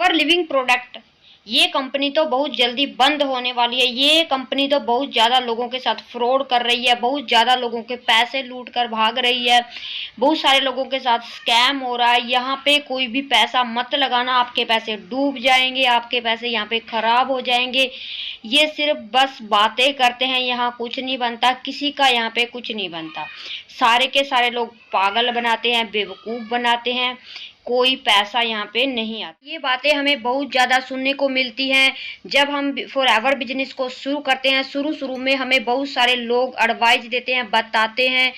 For living product, ये company तो बहुत जल्दी बंद होने वाली है। ये कंपनी तो बहुत ज़्यादा लोगों के साथ फ्रॉड कर रही है, बहुत ज़्यादा लोगों के पैसे लूट कर भाग रही है, बहुत सारे लोगों के साथ स्कैम हो रहा है। यहाँ पे कोई भी पैसा मत लगाना, आपके पैसे डूब जाएंगे, आपके पैसे यहाँ पे खराब हो जाएंगे। ये सिर्फ बस बातें करते हैं, यहाँ कुछ नहीं बनता, किसी का यहाँ पे कुछ नहीं बनता। सारे के सारे लोग पागल बनाते हैं, बेवकूफ़ बनाते हैं, कोई पैसा यहाँ पे नहीं आता। ये बातें हमें बहुत ज़्यादा सुनने को मिलती हैं जब हम फॉरएवर बिजनेस को शुरू करते हैं। शुरू में हमें बहुत सारे लोग एडवाइस देते हैं, बताते हैं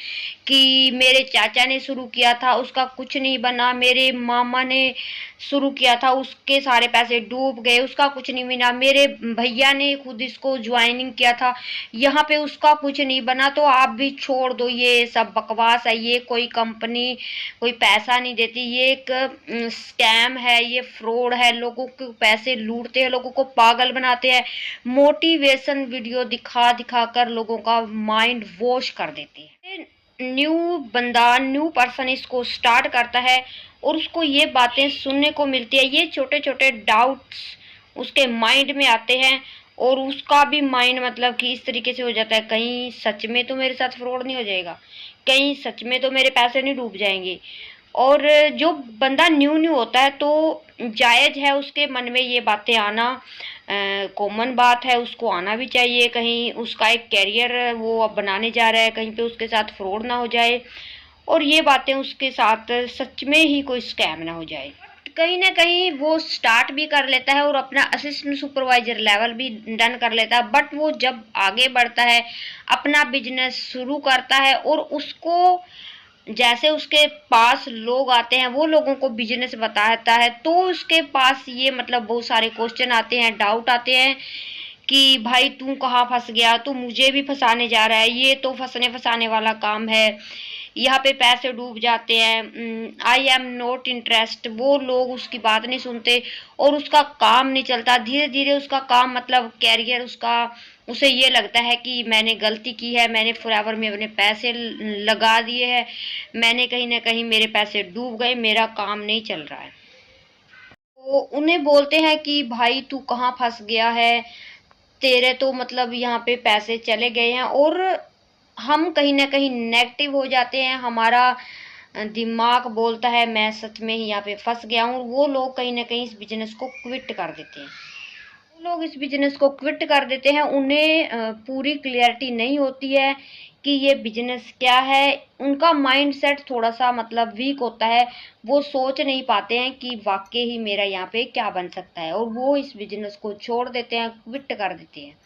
कि मेरे चाचा ने शुरू किया था, उसका कुछ नहीं बना, मेरे मामा ने शुरू किया था, उसके सारे पैसे डूब गए, उसका कुछ नहीं बना, मेरे भैया ने खुद इसको ज्वाइनिंग किया था, यहाँ पे उसका कुछ नहीं बना, तो आप भी छोड़ दो, ये सब बकवास है, ये कोई कंपनी कोई पैसा नहीं देती, ये एक स्कैम है, ये फ्रॉड है, लोगों के पैसे लूटते हैं, लोगों को पागल बनाते हैं, मोटिवेशन वीडियो दिखा दिखा कर लोगों का माइंड वॉश कर देते हैं। न्यू बंदा, न्यू पर्सन इसको स्टार्ट करता है और उसको ये बातें सुनने को मिलती है, ये छोटे छोटे डाउट्स उसके माइंड में आते हैं और उसका भी माइंड मतलब कि इस तरीके से हो जाता है, कहीं सच में तो मेरे साथ फ्रॉड नहीं हो जाएगा, कहीं सच में तो मेरे पैसे नहीं डूब जाएंगे। और जो बंदा न्यू होता है तो जायज़ है उसके मन में ये बातें आना, कॉमन बात है, उसको आना भी चाहिए। कहीं उसका एक कैरियर वो अब बनाने जा रहा है, कहीं पे उसके साथ फ्रॉड ना हो जाए और ये बातें उसके साथ सच में ही कोई स्कैम ना हो जाए। कहीं ना कहीं वो स्टार्ट भी कर लेता है और अपना असिस्टेंट सुपरवाइजर लेवल भी डन कर लेता है, बट वो जब आगे बढ़ता है, अपना बिजनेस शुरू करता है और उसको जैसे उसके पास लोग आते हैं, वो लोगों को बिजनेस बताता है, तो उसके पास ये मतलब बहुत सारे क्वेश्चन आते हैं, डाउट आते हैं कि भाई तू कहाँ फंस गया, तू मुझे भी फंसाने जा रहा है, ये तो फंसने फंसाने वाला काम है, यहाँ पे पैसे डूब जाते हैं, आई एम नॉट इंटरेस्ट। वो लोग उसकी बात नहीं सुनते और उसका काम नहीं चलता, धीरे धीरे उसका काम मतलब कैरियर उसका, उसे ये लगता है कि मैंने गलती की है, मैंने फॉरएवर में अपने पैसे लगा दिए हैं, मैंने कहीं ना कहीं मेरे पैसे डूब गए, मेरा काम नहीं चल रहा है। तो उन्हें बोलते हैं कि भाई तू कहाँ फंस गया है, तेरे तो मतलब यहाँ पे पैसे चले गए हैं, और हम कहीं ना कहीं नेगेटिव हो जाते हैं, हमारा दिमाग बोलता है मैं सच में ही यहाँ पे फंस गया हूँ। वो लोग कहीं ना कहीं इस बिजनेस को क्विट कर देते हैं, लोग इस बिजनेस को क्विट कर देते हैं, उन्हें पूरी क्लियरिटी नहीं होती है कि ये बिजनेस क्या है, उनका माइंड सेट थोड़ा सा मतलब वीक होता है, वो सोच नहीं पाते हैं कि वाकई ही मेरा यहाँ पे क्या बन सकता है, और वो इस बिजनेस को छोड़ देते हैं, क्विट कर देते हैं।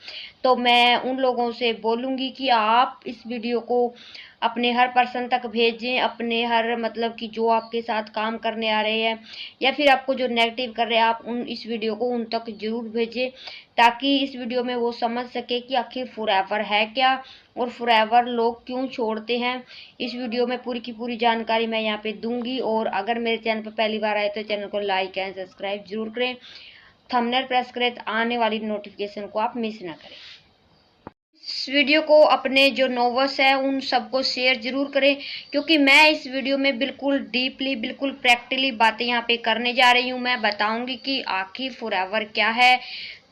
तो मैं उन लोगों से बोलूँगी कि आप इस वीडियो को अपने हर पर्सन तक भेजें, अपने हर मतलब कि जो आपके साथ काम करने आ रहे हैं या फिर आपको जो नेगेटिव कर रहे हैं, आप उन इस वीडियो को उन तक जरूर भेजें, ताकि इस वीडियो में वो समझ सके कि आखिर फॉरएवर है क्या और फॉरएवर लोग क्यों छोड़ते हैं। इस वीडियो में पूरी की पूरी जानकारी मैं यहाँ पे दूंगी, और अगर मेरे चैनल पर पहली बार आए तो चैनल को लाइक एंड सब्सक्राइब जरूर करें, थंबनेल प्रेस करें, आने वाली नोटिफिकेशन को आप मिस ना करें। इस वीडियो को अपने जो नोवर्स है उन सबको शेयर जरूर करें, क्योंकि मैं इस वीडियो में बिल्कुल डीपली, बिल्कुल प्रैक्टिकली बातें यहाँ पे करने जा रही हूँ। मैं बताऊंगी कि आखिर फॉरएवर क्या है,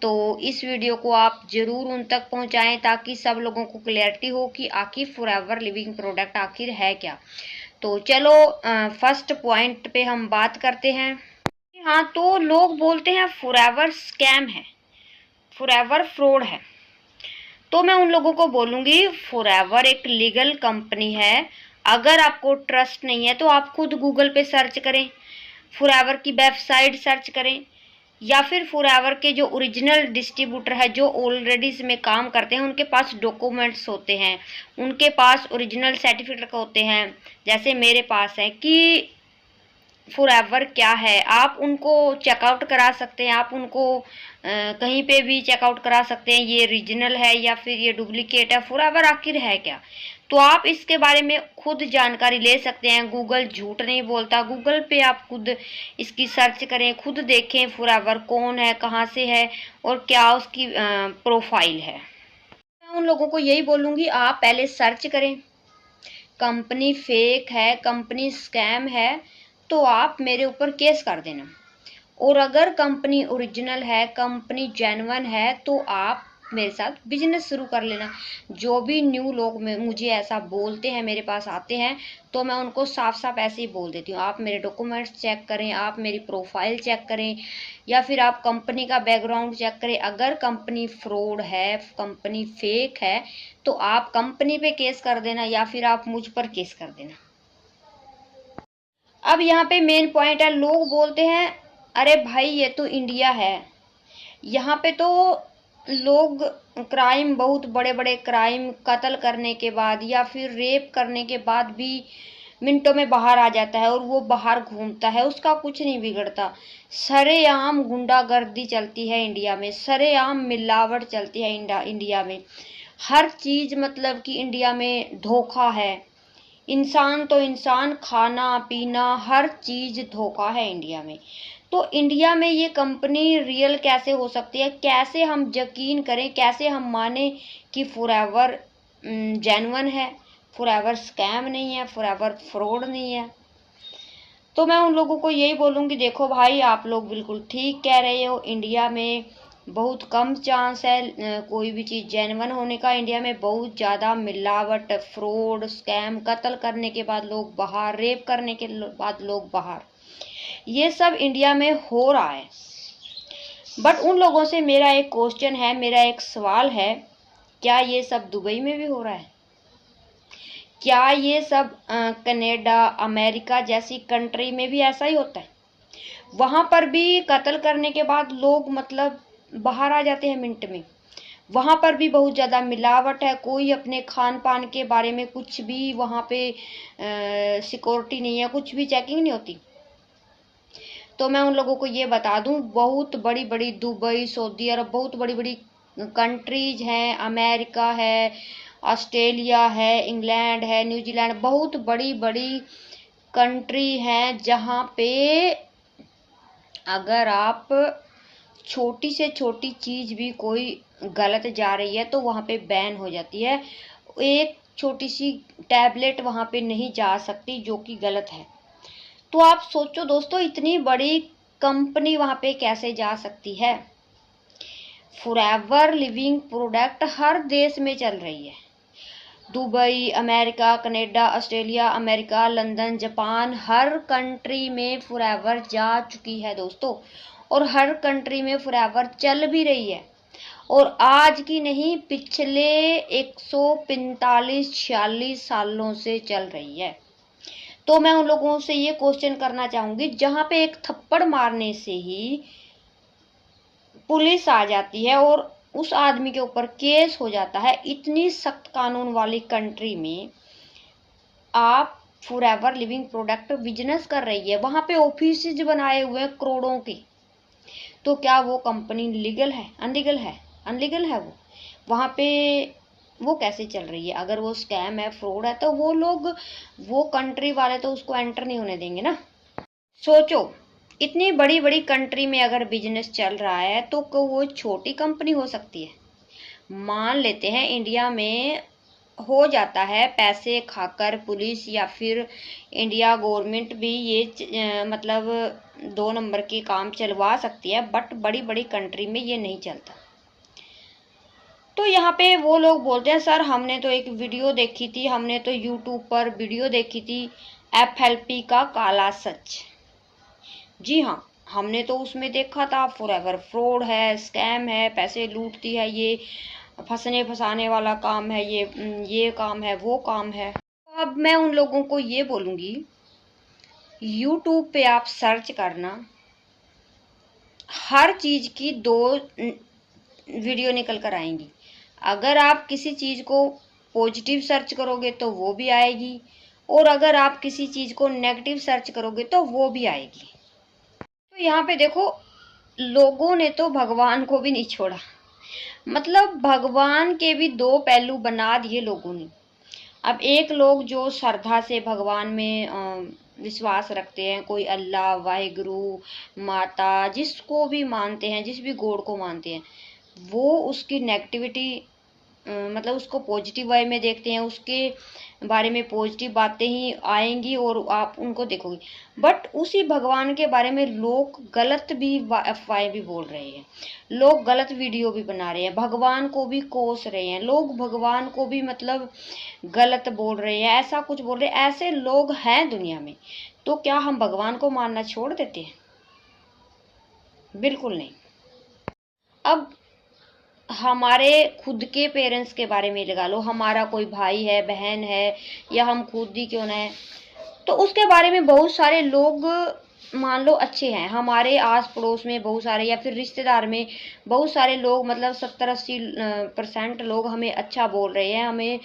तो इस वीडियो को आप जरूर उन तक पहुँचाएं ताकि सब लोगों को क्लैरिटी हो कि आखिर फॉरएवर लिविंग प्रोडक्ट आखिर है क्या। तो चलो फर्स्ट पॉइंट पे हम बात करते हैं। हाँ, तो लोग बोलते हैं फॉरएवर स्कैम है, फॉरएवर फ्रॉड है, तो मैं उन लोगों को बोलूँगी फॉरएवर एक लीगल कंपनी है। अगर आपको ट्रस्ट नहीं है तो आप खुद गूगल पे सर्च करें, फॉरएवर की वेबसाइट सर्च करें, या फिर फॉरएवर के जो ओरिजिनल डिस्ट्रीब्यूटर है जो ऑलरेडी इसमें काम करते हैं, उनके पास डॉक्यूमेंट्स होते हैं, उनके पास ओरिजिनल सर्टिफिकेट होते हैं, जैसे मेरे पास है कि फॉरएवर क्या है, आप उनको चेकआउट करा सकते हैं, आप उनको कहीं पे भी चेकआउट करा सकते हैं, ये ओरिजिनल है या फिर ये डुप्लीकेट है, फॉरएवर आखिर है क्या। तो आप इसके बारे में खुद जानकारी ले सकते हैं, गूगल झूठ नहीं बोलता, गूगल पे आप खुद इसकी सर्च करें, खुद देखें फॉरएवर कौन है, कहाँ से है और क्या उसकी प्रोफाइल है। मैं उन लोगों को यही बोलूँगी आप पहले सर्च करें, कंपनी फेक है, कंपनी स्कैम है, तो आप मेरे ऊपर केस कर देना, और अगर कंपनी ओरिजिनल है, कंपनी जेन्युइन है, तो आप मेरे साथ बिजनेस शुरू कर लेना। जो भी न्यू लोग मुझे ऐसा बोलते हैं, मेरे पास आते हैं, तो मैं उनको साफ साफ ऐसे ही बोल देती हूँ, आप मेरे डॉक्यूमेंट्स चेक करें, आप मेरी प्रोफाइल चेक करें, या फिर आप कंपनी का बैकग्राउंड चेक करें। अगर कंपनी फ्रॉड है, कंपनी फेक है, तो आप कंपनी पे केस कर देना या फिर आप मुझ पर केस कर देना। अब यहाँ पे मेन पॉइंट है, लोग बोलते हैं अरे भाई ये तो इंडिया है, यहाँ पे तो लोग क्राइम, बहुत बड़े बड़े क्राइम, कत्ल करने के बाद या फिर रेप करने के बाद भी मिनटों में बाहर आ जाता है और वो बाहर घूमता है, उसका कुछ नहीं बिगड़ता। सरेआम गुंडागर्दी चलती है इंडिया में, सरेआम मिलावट चलती है इंडिया में, हर चीज मतलब कि इंडिया में धोखा है। इंसान तो इंसान, खाना पीना हर चीज धोखा है इंडिया में। तो इंडिया में ये कंपनी रियल कैसे हो सकती है, कैसे हम यकीन करें, कैसे हम माने कि फॉरएवर जेन्युइन है, फॉरएवर स्कैम नहीं है, फॉरएवर फ्रॉड नहीं है। तो मैं उन लोगों को यही बोलूँगी, देखो भाई आप लोग बिल्कुल ठीक कह रहे हो, इंडिया में बहुत कम चांस है कोई भी चीज़ जेन्युइन होने का। इंडिया में बहुत ज़्यादा मिलावट, फ्रॉड, स्कैम, कत्ल करने के बाद लोग बाहर, रेप करने के बाद लोग बाहर, ये सब इंडिया में हो रहा है। बट उन लोगों से मेरा एक क्वेश्चन है, मेरा एक सवाल है, क्या ये सब दुबई में भी हो रहा है? क्या ये सब कनाडा, अमेरिका जैसी कंट्री में भी ऐसा ही होता है? वहाँ पर भी कत्ल करने के बाद लोग मतलब बाहर आ जाते हैं मिनट में। वहाँ पर भी बहुत ज़्यादा मिलावट है, कोई अपने खान पान के बारे में कुछ भी वहाँ पे सिक्योरिटी नहीं है, कुछ भी चेकिंग नहीं होती। तो मैं उन लोगों को ये बता दूं, बहुत बड़ी बड़ी दुबई, सऊदी अरब, बहुत बड़ी बड़ी कंट्रीज हैं, अमेरिका है, ऑस्ट्रेलिया है, इंग्लैंड है, न्यूजीलैंड, बहुत बड़ी बड़ी कंट्री हैं जहाँ पे अगर आप छोटी से छोटी चीज़ भी कोई गलत जा रही है तो वहाँ पे बैन हो जाती है। एक छोटी सी टैबलेट वहाँ पे नहीं जा सकती जो कि गलत है। तो आप सोचो दोस्तों, इतनी बड़ी कंपनी वहाँ पे कैसे जा सकती है? फॉरएवर लिविंग प्रोडक्ट हर देश में चल रही है, Dubai, America, Canada, Australia, America, London, Japan, हर कंट्री में फॉरएवर जा चुकी है दोस्तों, और हर कंट्री में फॉरएवर चल भी रही है, और आज की नहीं, पिछले 145-46 सालों से चल रही है। तो मैं उन लोगों से ये क्वेश्चन करना चाहूंगी, जहां पे एक थप्पड़ मारने से ही पुलिस आ जाती है और उस आदमी के ऊपर केस हो जाता है, इतनी सख्त कानून वाली कंट्री में आप फॉरएवर लिविंग प्रोडक्ट बिजनेस कर रही है, वहां पे ऑफिस बनाए हुए हैं करोड़ों के, तो क्या वो कंपनी लीगल है? अनलीगल है? अनलीगल है वो। वहां पे वो कैसे चल रही है? अगर वो स्कैम है, फ्रॉड है, तो वो लोग, वो कंट्री वाले तो उसको एंटर नहीं होने देंगे ना। सोचो, इतनी बड़ी बड़ी कंट्री में अगर बिजनेस चल रहा है तो वो छोटी कंपनी हो सकती है? मान लेते हैं इंडिया में हो जाता है, पैसे खाकर पुलिस या फिर इंडिया गवर्नमेंट भी ये मतलब 2 नंबर के काम चलवा सकती है, बट बड़ी बड़ी कंट्री में ये नहीं चलता। तो यहाँ पे वो लोग बोलते हैं सर हमने तो एक वीडियो देखी थी, हमने तो यूट्यूब पर वीडियो देखी थी, FLP का काला सच। जी हाँ, हमने तो उसमें देखा था फॉरएवर फ्रॉड है, स्कैम है, पैसे लूटती है, ये फंसने फंसाने वाला काम है, ये काम है, वो काम है। तो अब मैं उन लोगों को ये बोलूँगी, यूट्यूब पे आप सर्च करना, हर चीज़ की 2 वीडियो निकल कर आएंगी। अगर आप किसी चीज़ को पॉजिटिव सर्च करोगे तो वो भी आएगी, और अगर आप किसी चीज़ को नेगेटिव सर्च करोगे तो वो भी आएगी। तो यहाँ पे देखो, लोगों ने तो भगवान को भी नहीं छोड़ा, मतलब भगवान के भी 2 पहलू बना दिए लोगों ने। अब एक लोग जो श्रद्धा से भगवान में विश्वास रखते हैं, कोई अल्लाह, वाहिगुरु, माता, जिसको भी मानते हैं, जिस भी गॉड को मानते हैं, वो उसकी नेगेटिविटी मतलब उसको पॉजिटिव वे में देखते हैं, उसके बारे में पॉजिटिव बातें ही आएंगी और आप उनको देखोगे। बट उसी भगवान के बारे में लोग गलत भी अफवाहें भी बोल रहे हैं, लोग गलत वीडियो भी बना रहे हैं, भगवान को भी कोस रहे हैं, लोग भगवान को भी मतलब गलत बोल रहे हैं, ऐसा कुछ बोल रहे हैं। ऐसे लोग हैं दुनिया में, तो क्या हम भगवान को मानना छोड़ देते हैं? बिल्कुल नहीं। अब हमारे खुद के पेरेंट्स के बारे में लगा लो, हमारा कोई भाई है, बहन है, या हम खुद ही क्यों ना है, तो उसके बारे में बहुत सारे लोग मान लो अच्छे हैं, हमारे आस पड़ोस में बहुत सारे, या फिर रिश्तेदार में बहुत सारे लोग, मतलब 70-80% लोग हमें अच्छा बोल रहे हैं, हमें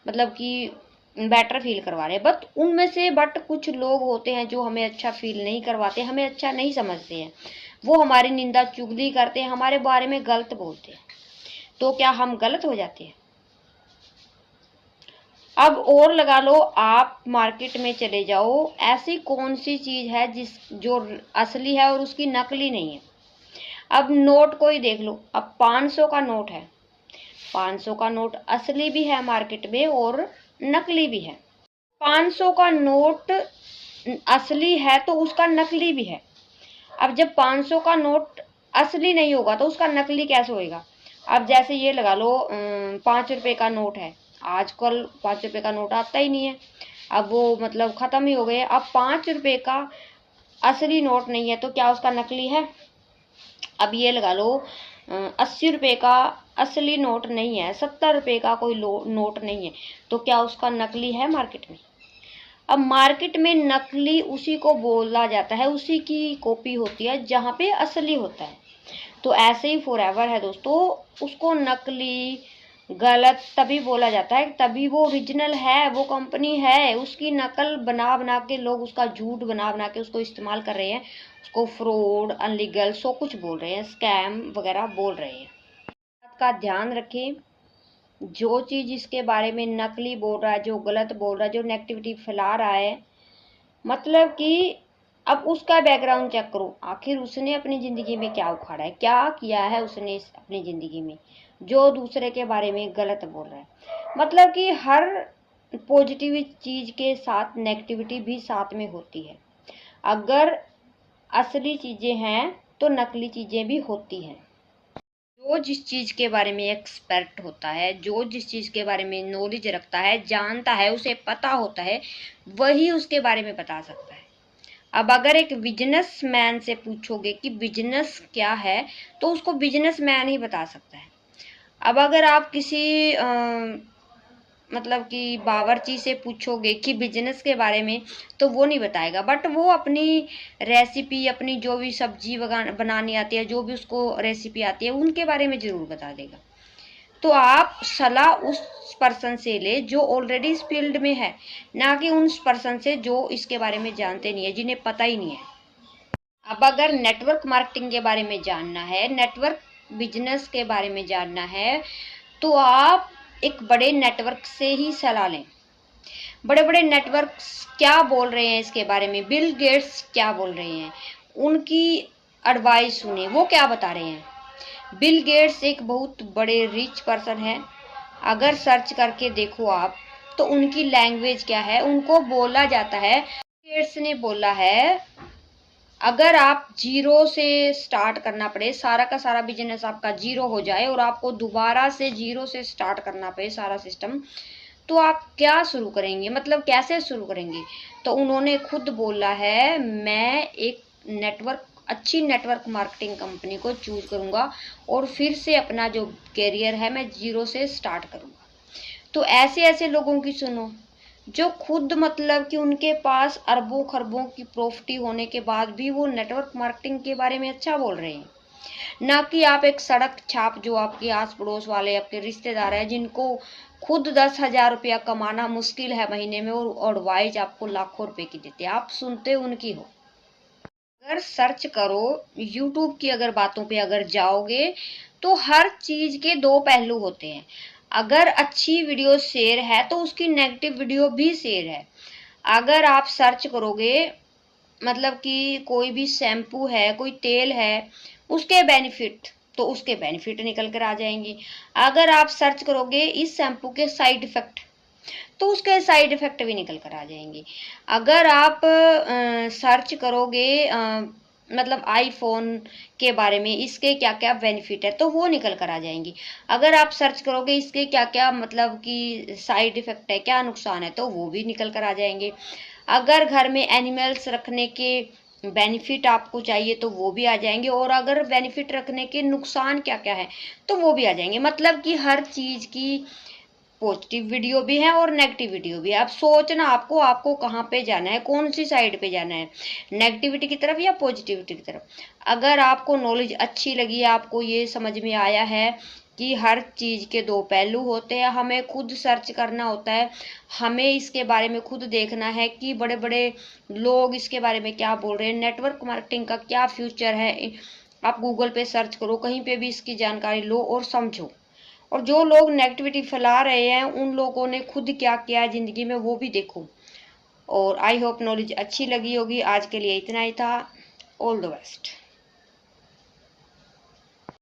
मतलब कि बेटर फील करवा रहे हैं। बट कुछ लोग होते हैं जो हमें अच्छा फील नहीं करवाते, हमें अच्छा नहीं समझते हैं, वो हमारी निंदा चुगली करते हैं, हमारे बारे में गलत बोलते हैं। तो क्या हम गलत हो जाते हैं? अब और लगा लो, आप मार्केट में चले जाओ, ऐसी कौन सी चीज है जो असली है और उसकी नकली नहीं है? अब नोट को ही देख लो, अब 500 का नोट है, 500 का नोट असली भी है मार्केट में और नकली भी है। 500 का नोट असली है तो उसका नकली भी है। अब जब 500 का नोट असली नहीं होगा तो उसका नकली कैसे होएगा? अब जैसे ये लगा लो, 5 रुपए का नोट है, आजकल 5 रुपए का नोट आता ही नहीं है, अब वो मतलब खत्म ही हो गए। अब 5 रुपए का असली नोट नहीं है तो क्या उसका नकली है? अब ये लगा लो, 80 रुपए का असली नोट नहीं है, 70 रुपए का कोई नोट नहीं है, तो क्या उसका नकली है मार्केट में? अब मार्केट में नकली उसी को बोला जाता है, उसी की कॉपी होती है जहाँ पे असली होता है। तो ऐसे ही फॉरएवर है दोस्तों, उसको नकली गलत तभी बोला जाता है, तभी वो ओरिजिनल है, वो कंपनी है, उसकी नकल बना बना के लोग उसका झूठ बना बना के उसको इस्तेमाल कर रहे हैं, उसको फ्रॉड, अनलीगल सो कुछ बोल रहे हैं, स्कैम वगैरह बोल रहे हैं। बात का ध्यान रखें, जो चीज इसके बारे में नकली बोल रहा है, जो गलत बोल रहा है, जो नेगेटिविटी फैला रहा है, मतलब कि अब उसका बैकग्राउंड चेक करो, आखिर उसने अपनी जिंदगी में क्या उखाड़ा है, क्या किया है उसने अपनी जिंदगी में जो दूसरे के बारे में गलत बोल रहा है। मतलब कि हर पॉजिटिव चीज के साथ नेगेटिविटी भी साथ में होती है। अगर असली चीजें हैं तो नकली चीजें भी होती हैं। जो जिस चीज के बारे में एक्सपर्ट होता है, जो जिस चीज के बारे में नॉलेज रखता है, जानता है, उसे पता होता है, वही उसके बारे में बता सकता है। अब अगर एक बिजनेसमैन से पूछोगे कि बिजनेस क्या है, तो उसको बिजनेसमैन ही बता सकता है। अब अगर आप किसी मतलब कि बावर्ची से पूछोगे कि बिजनेस के बारे में, तो वो नहीं बताएगा, बट वो अपनी रेसिपी, अपनी जो भी सब्जी बनानी आती है, जो भी उसको रेसिपी आती है, उनके बारे में जरूर बता देगा। तो आप सलाह उस पर्सन से ले जो ऑलरेडी इस फील्ड में है, ना कि उस पर्सन से जो इसके बारे में जानते नहीं है, जिन्हें पता ही नहीं है। अब अगर नेटवर्क मार्केटिंग के बारे में जानना है, नेटवर्क बिजनेस के बारे में जानना है, तो आप एक बड़े नेटवर्क से ही सलाह लें। बड़े बड़े नेटवर्क क्या बोल रहे हैं इसके बारे में, बिल गेट्स क्या बोल रहे हैं, उनकी एडवाइस सुने, वो क्या बता रहे हैं। बिल गेट्स एक बहुत बड़े रिच पर्सन है, अगर सर्च करके देखो आप तो उनकी लैंग्वेज क्या है, उनको बोला जाता है, गेट्स ने बोला है, अगर आप जीरो से स्टार्ट करना पड़े, सारा का सारा बिजनेस आपका जीरो हो जाए और आपको दोबारा से जीरो से स्टार्ट करना पड़े सारा सिस्टम, तो आप क्या शुरू करेंगे, मतलब कैसे शुरू करेंगे? तो उन्होंने खुद बोला है, मैं एक अच्छी नेटवर्क मार्केटिंग कंपनी को चूज करूंगा और फिर से अपना जो कैरियर है मैं जीरो से स्टार्ट करूंगा। तो ऐसे ऐसे लोगों की सुनो, जो खुद मतलब कि उनके पास अरबों खरबों की प्रॉपर्टी होने के बाद भी वो नेटवर्क मार्केटिंग के बारे में अच्छा बोल रहे हैं, ना कि आप एक सड़क छाप जो आपके आस पड़ोस वाले आपके रिश्तेदार हैं, जिनको खुद 10,000 रुपया कमाना मुश्किल है महीने में और एडवाइस आपको लाखों रुपए की देते हैं, आप सुनते उनकी हो। अगर सर्च करो यूट्यूब की, अगर बातों पे अगर जाओगे तो हर चीज के दो पहलू होते हैं। अगर अच्छी वीडियो शेयर है तो उसकी नेगेटिव वीडियो भी शेयर है। अगर आप सर्च करोगे मतलब कि कोई भी शैम्पू है, कोई तेल है, उसके बेनिफिट तो उसके बेनिफिट निकल कर आ जाएंगे। अगर आप सर्च करोगे इस शैम्पू के साइड इफ़ेक्ट, तो उसके साइड इफ़ेक्ट भी निकल कर आ जाएंगे। अगर आप सर्च करोगे मतलब आईफ़ोन के बारे में, इसके क्या-क्या बेनिफिट है, तो वो निकल कर आ जाएंगी। अगर आप सर्च करोगे इसके क्या-क्या मतलब कि साइड इफ़ेक्ट है, क्या नुकसान है, तो वो भी निकल कर आ जाएंगे। अगर घर में एनिमल्स रखने के बेनिफिट आपको चाहिए तो वो भी आ जाएंगे, और अगर बेनिफिट रखने के नुकसान क्या-क्या है, तो वो भी आ जाएंगे। मतलब कि हर चीज़ की पॉजिटिव वीडियो भी है और नेगेटिव वीडियो भी है। अब सोचना आपको, आपको कहाँ पे जाना है, कौन सी साइड पे जाना है, नेगेटिविटी की तरफ या पॉजिटिविटी की तरफ। अगर आपको नॉलेज अच्छी लगी, आपको ये समझ में आया है कि हर चीज़ के दो पहलू होते हैं, हमें खुद सर्च करना होता है, हमें इसके बारे में खुद देखना है कि बड़े बड़े लोग इसके बारे में क्या बोल रहे हैं, नेटवर्क मार्केटिंग का क्या फ्यूचर है। आप गूगल पे सर्च करो, कहीं पे भी इसकी जानकारी लो और समझो। और जो लोग नेगेटिविटी फैला रहे हैं उन लोगों ने खुद क्या किया है ज़िंदगी में, वो भी देखो। और आई होप नॉलेज अच्छी लगी होगी। आज के लिए इतना ही था। All the best.